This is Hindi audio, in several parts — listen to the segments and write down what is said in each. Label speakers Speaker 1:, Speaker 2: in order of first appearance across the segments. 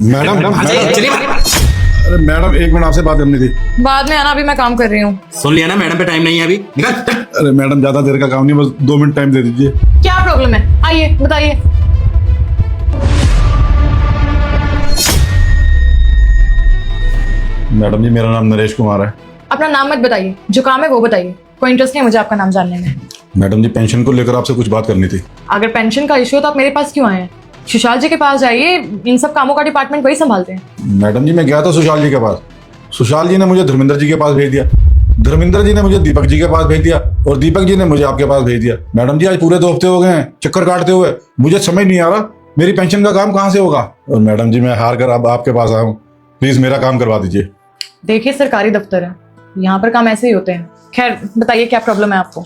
Speaker 1: मैडम
Speaker 2: चलिए।
Speaker 1: अरे मैडम, एक मिनट आपसे बात करनी थी।
Speaker 3: बाद में आना, अभी मैं काम कर रही हूँ।
Speaker 2: सुन लिया ना, मैडम पे टाइम नहीं है अभी, निकल चल।
Speaker 1: अरे मैडम, ज्यादा देर का काम नहीं, बस 2 मिनट टाइम दे दीजिए।
Speaker 3: क्या प्रॉब्लम है, आइए बताइए।
Speaker 1: मैडम जी, मेरा नाम नरेश कुमार है।
Speaker 3: अपना नाम मत बताइए, जो काम है वो बताइए। कोई इंटरेस्ट नहीं है मुझे आपका नाम जानने में।
Speaker 1: मैडम जी, पेंशन को लेकर आपसे कुछ बात करनी थी।
Speaker 3: अगर पेंशन का इश्यू है तो आप मेरे पास क्यों आए हैं? सुशाल जी के पास जाइए, इन सब कामों का डिपार्टमेंट वही संभालते हैं।
Speaker 1: मैडम जी, मैं गया था सुशाल जी के पास। सुशाल जी ने मुझे धर्मेंद्र जी के पास भेज दिया। धर्मेंद्र जी ने मुझे दीपक जी के पास भेज दिया और दीपक जी ने मुझे आपके पास भेज दिया। मैडम जी, आज पूरे 2 हफ्ते हो गए हैं चक्कर काटते हुए। मुझे समझ नहीं आ रहा मेरी पेंशन का काम कहाँ से होगा। और मैडम जी, मैं हार कर अब आपके पास आया हूँ, प्लीज मेरा काम करवा दीजिए।
Speaker 3: देखिए, सरकारी दफ्तर है, यहाँ पर काम ऐसे ही होते हैं। खैर बताइए, क्या प्रॉब्लम है आपको?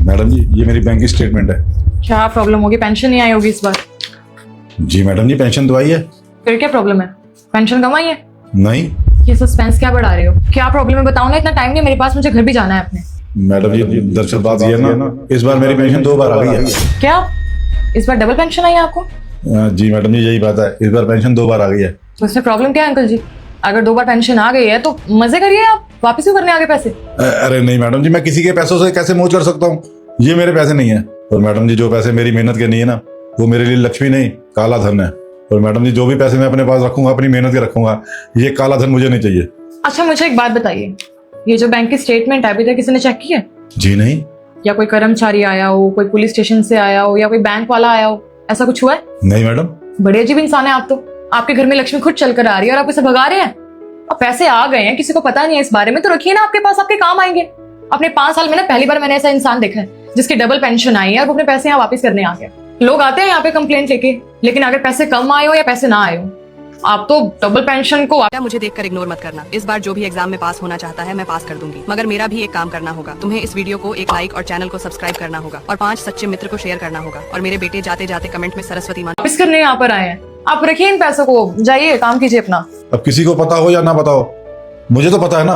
Speaker 1: मैडम जी, ये मेरी बैंक की स्टेटमेंट है।
Speaker 3: क्या प्रॉब्लम होगी? पेंशन नहीं आई होगी इस बार।
Speaker 1: जी मैडम जी, पेंशन तो आई है।
Speaker 3: फिर क्या प्रॉब्लम है? पेंशन कम आई है?
Speaker 1: नहीं
Speaker 3: ये सस्पेंस क्या बढ़ा रहे हो? क्या प्रॉब्लम है बताओ ना, इतना टाइम नहीं मेरे पास, मुझे घर भी जाना है अपने।
Speaker 1: मैडम जी, दरअसल बात ये है ना, इस बार मेरी पेंशन 2 बार आ गई है।
Speaker 3: क्या इस बार डबल पेंशन आई है आपको?
Speaker 1: जी मैडम जी, यही बात है, इस बार पेंशन 2 बार आ गई है।
Speaker 3: तो इसमें प्रॉब्लम क्या है अंकल जी? अगर 2 बार पेंशन आ गई है तो मजे करिए, आप वापस क्यों करने आगे पैसे?
Speaker 1: अरे नहीं मैडम जी, मैं किसी के पैसों से कैसे मौज कर सकता हूँ? ये मेरे पैसे नहीं है। और मैडम जी, जो पैसे मेरी मेहनत के नहीं है ना, वो मेरे लिए लक्ष्मी नहीं, काला धन है। और मैडम जी, जो भी पैसे मैं अपने पास रखूंगा, अपनी मेहनत के रखूंगा, ये काला धन मुझे नहीं चाहिए।
Speaker 3: अच्छा, मुझे एक बात बताइए, ये जो बैंक की स्टेटमेंट है अभी तक किसी ने चेक की है?
Speaker 1: जी नहीं।
Speaker 3: या कोई कर्मचारी आया हो, कोई पुलिस स्टेशन से आया हो, या कोई बैंक वाला आया हो, ऐसा कुछ हुआ है?
Speaker 1: नहीं मैडम।
Speaker 3: बड़े अजीब इंसान है आप तो। आपके घर में लक्ष्मी खुद चल कर आ रही है और आप इसे भगा रहे हैं। अब पैसे आ गए हैं, किसी को पता नहीं है इस बारे में, तो रखिए ना आपके पास, आपके काम आएंगे। अपने 5 साल में ना पहली बार मैंने ऐसा इंसान देखा है जिसकी डबल पेंशन आई है और वो अपने पैसे यहाँ वापस करने आ गया। लोग आते हैं यहाँ पे कंप्लेंट लेके, लेकिन अगर पैसे कम आए हो या पैसे ना आए हो, आप तो डबल पेंशन को
Speaker 4: मुझे देखकर इग्नोर मत करना। इस बार जो भी एग्जाम में पास होना चाहता है मैं पास कर दूंगी, मगर मेरा भी एक काम करना होगा। तुम्हें इस वीडियो को एक लाइक और चैनल को सब्सक्राइब करना होगा और 5 सच्चे मित्र को शेयर करना होगा। और मेरे बेटे जाते जाते कमेंट में सरस्वती माँ
Speaker 3: वापस करने यहाँ पर आए हैं। आप रखिए इन पैसों को, जाइए काम कीजिए अपना।
Speaker 1: अब किसी को पता हो या ना पता हो, मुझे तो पता है ना।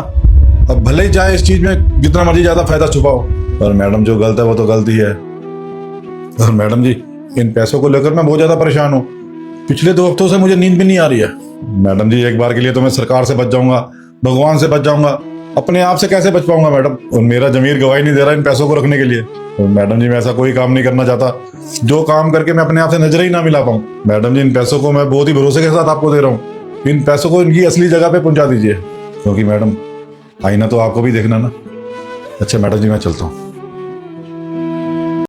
Speaker 1: अब भले ही चाहे इस चीज में जितना मर्जी ज्यादा फायदा छुपाओ, पर मैडम जो गलत है वो तो गलती है। और मैडम जी, इन पैसों को लेकर मैं बहुत ज्यादा परेशान हूँ। पिछले 2 हफ्तों से मुझे नींद भी नहीं आ रही है। मैडम जी, एक बार के लिए तो मैं सरकार से बच जाऊंगा, भगवान से बच जाऊंगा, अपने आप से कैसे बच पाऊंगा मैडम? और मेरा जमीर गवाही नहीं दे रहा इन पैसों को रखने के लिए। और मैडम जी, मैं ऐसा कोई काम नहीं करना चाहता जो काम करके मैं अपने आप से नजर ही ना मिला पाऊँ। मैडम जी, इन पैसों को मैं बहुत ही भरोसे के साथ आपको दे रहा हूँ। इन पैसों को इनकी असली जगह पे पहुंचा दीजिए, क्योंकि मैडम आईना तो आपको भी देखना ना। अच्छा मैडम जी, मैं चलता हूँ।